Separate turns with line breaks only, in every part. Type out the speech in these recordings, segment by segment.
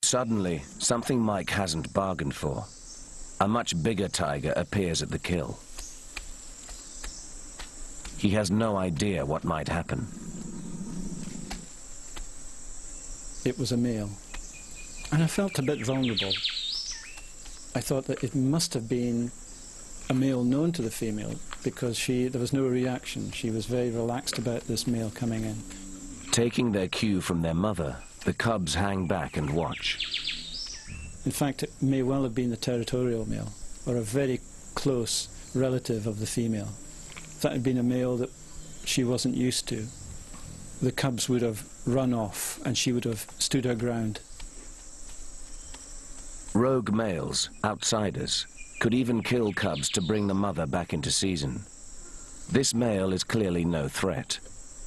Suddenly, something Mike hasn't bargained for. A much bigger tiger appears at the kill. He has no idea what might happen.
It was a male, and I felt a bit vulnerable. I thought that it must have been a male known to the female, because there was no reaction. She was very relaxed about this male coming in.
Taking their cue from their mother, the cubs hang back and watch.
In fact, it may well have been the territorial male, or a very close relative of the female. If that had been a male that she wasn't used to, the cubs would have run off and she would have stood her ground.
Rogue males, outsiders, could even kill cubs to bring the mother back into season. This male is clearly no threat.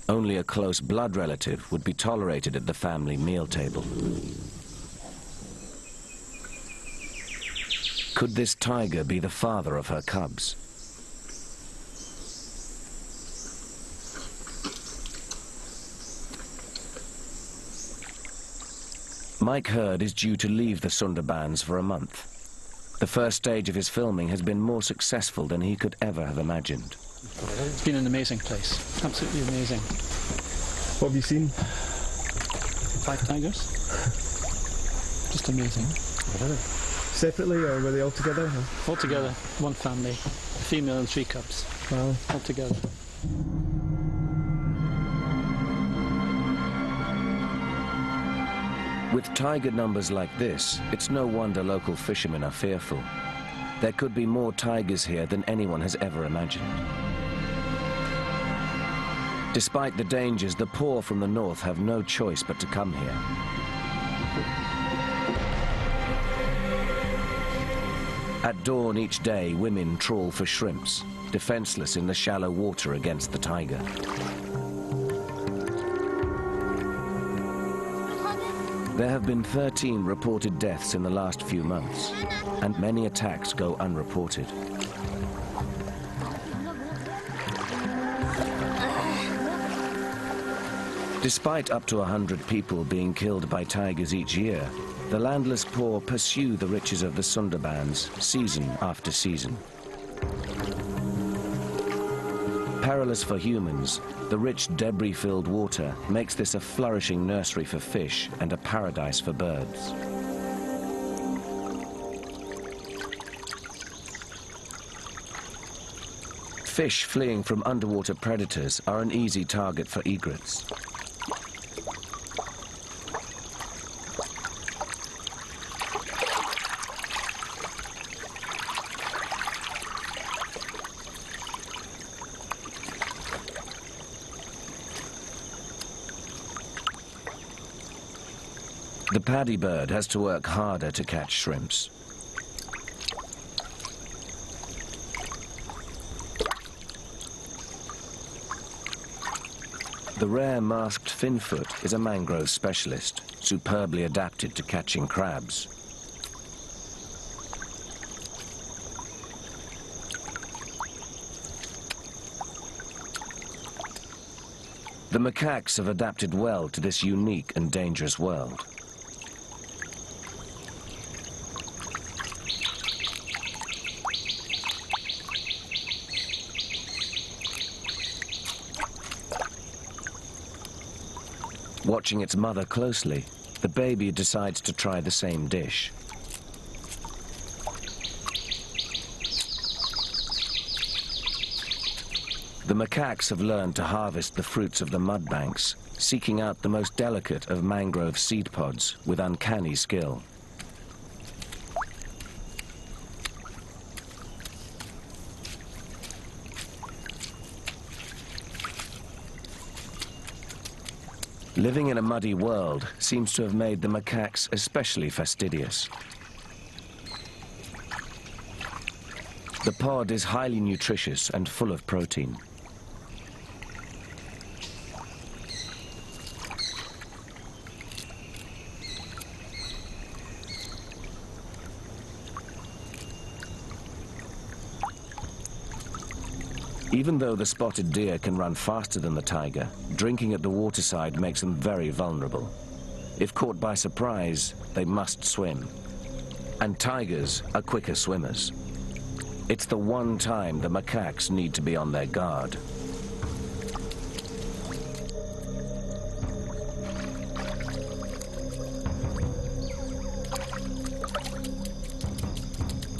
Only a close blood relative would be tolerated at the family meal table. Could this tiger be the father of her cubs? Mike Hurd is due to leave the Sundarbans for a month. The first stage of his filming has been more successful than he could ever have imagined.
It's been an amazing place, absolutely amazing.
What have you seen?
5 tigers. Just amazing.
Separately, or were they all together?
All together, one family, a female and 3 cubs.
Wow.
All together.
With tiger numbers like this, it's no wonder local fishermen are fearful. There could be more tigers here than anyone has ever imagined. Despite the dangers, the poor from the north have no choice but to come here. At dawn each day, women trawl for shrimps, defenseless in the shallow water against the tiger. There have been 13 reported deaths in the last few months, and many attacks go unreported. Despite up to 100 people being killed by tigers each year, the landless poor pursue the riches of the Sundarbans season after season. Perilous for humans, the rich debris-filled water makes this a flourishing nursery for fish and a paradise for birds. Fish fleeing from underwater predators are an easy target for egrets. The paddy bird has to work harder to catch shrimps. The rare masked finfoot is a mangrove specialist, superbly adapted to catching crabs. The macaques have adapted well to this unique and dangerous world. Watching its mother closely, the baby decides to try the same dish. The macaques have learned to harvest the fruits of the mud banks, seeking out the most delicate of mangrove seed pods with uncanny skill. Living in a muddy world seems to have made the macaques especially fastidious. The pod is highly nutritious and full of protein. Even though the spotted deer can run faster than the tiger, drinking at the waterside makes them very vulnerable. If caught by surprise, they must swim. And tigers are quicker swimmers. It's the one time the macaques need to be on their guard.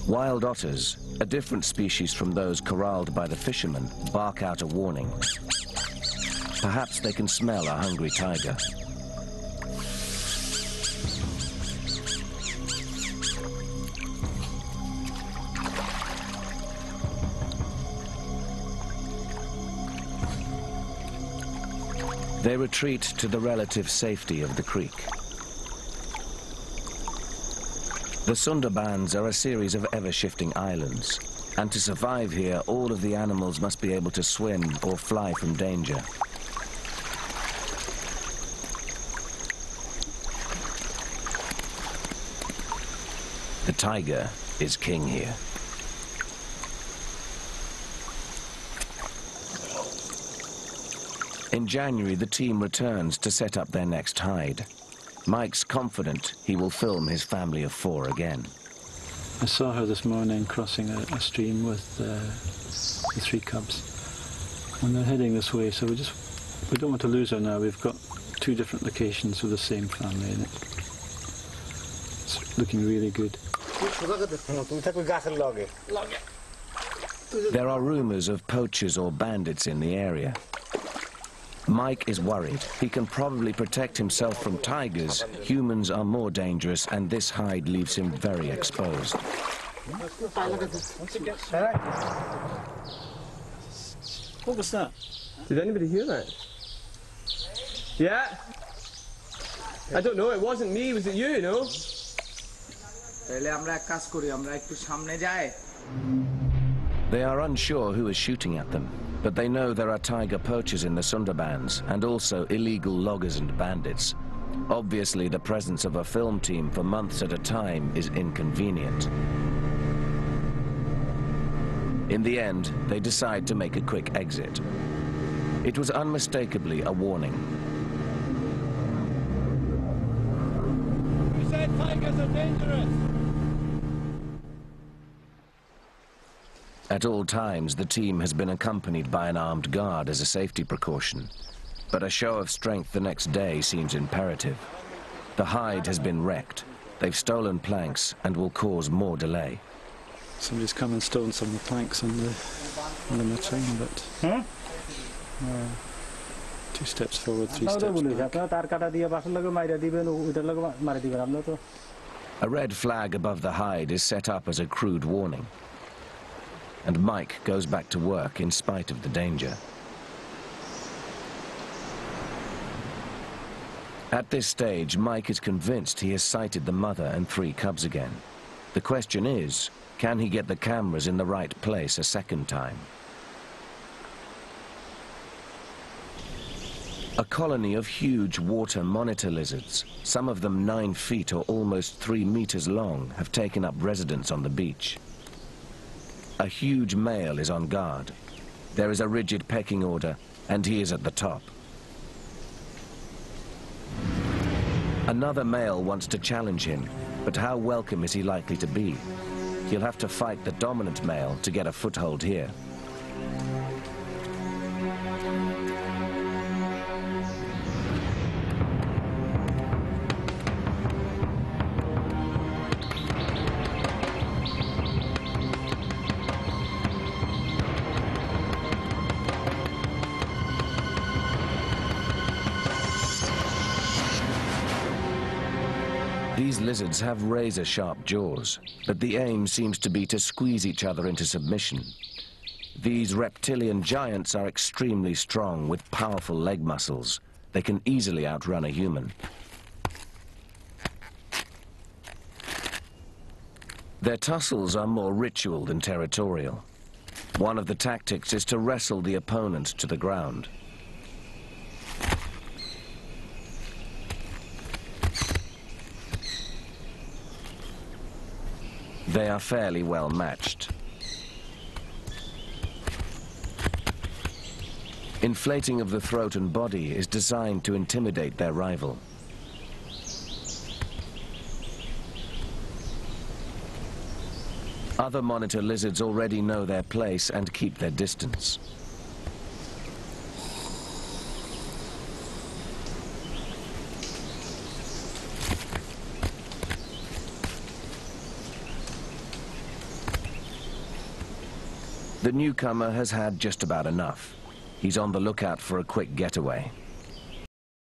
Wild otters, a different species from those corralled by the fishermen, bark out a warning. Perhaps they can smell a hungry tiger. They retreat to the relative safety of the creek. The Sundarbans are a series of ever-shifting islands, and to survive here, all of the animals must be able to swim or fly from danger. The tiger is king here. In January, the team returns to set up their next hide. Mike's confident he will film his family of 4 again.
I saw her this morning crossing a stream with the 3 cubs. And they're heading this way, so we don't want to lose her now. We've got 2 different locations with the same family, and it's looking really good.
There are rumors of poachers or bandits in the area. Mike is worried. He can probably protect himself from tigers. Humans are more dangerous, and this hide leaves him very exposed.
What was that?
Did anybody hear that? Yeah? I don't know, it wasn't me, was it you, no?
They are unsure who is shooting at them, but they know there are tiger poachers in the Sundarbans and also illegal loggers and bandits. Obviously, the presence of a film team for months at a time is inconvenient. In the end, they decide to make a quick exit. It was unmistakably a warning.
We said tigers are dangerous!
At all times, the team has been accompanied by an armed guard as a safety precaution. But a show of strength the next day seems imperative. The hide has been wrecked. They've stolen planks and will cause more delay.
Somebody's come and stolen some of the planks on the matching, but 2 steps forward, 3 steps back.
A red flag above the hide is set up as a crude warning. And Mike goes back to work in spite of the danger. At this stage, Mike is convinced he has sighted the mother and 3 cubs again. The question is, can he get the cameras in the right place a second time? A colony of huge water monitor lizards, some of them 9 feet or almost 3 meters long, have taken up residence on the beach. A huge male is on guard. There is a rigid pecking order, and he is at the top. Another male wants to challenge him, but how welcome is he likely to be? He'll have to fight the dominant male to get a foothold here. These lizards have razor-sharp jaws, but the aim seems to be to squeeze each other into submission. These reptilian giants are extremely strong with powerful leg muscles. They can easily outrun a human. Their tussles are more ritual than territorial. One of the tactics is to wrestle the opponent to the ground. They are fairly well matched. Inflating of the throat and body is designed to intimidate their rival. Other monitor lizards already know their place and keep their distance. The newcomer has had just about enough. He's on the lookout for a quick getaway.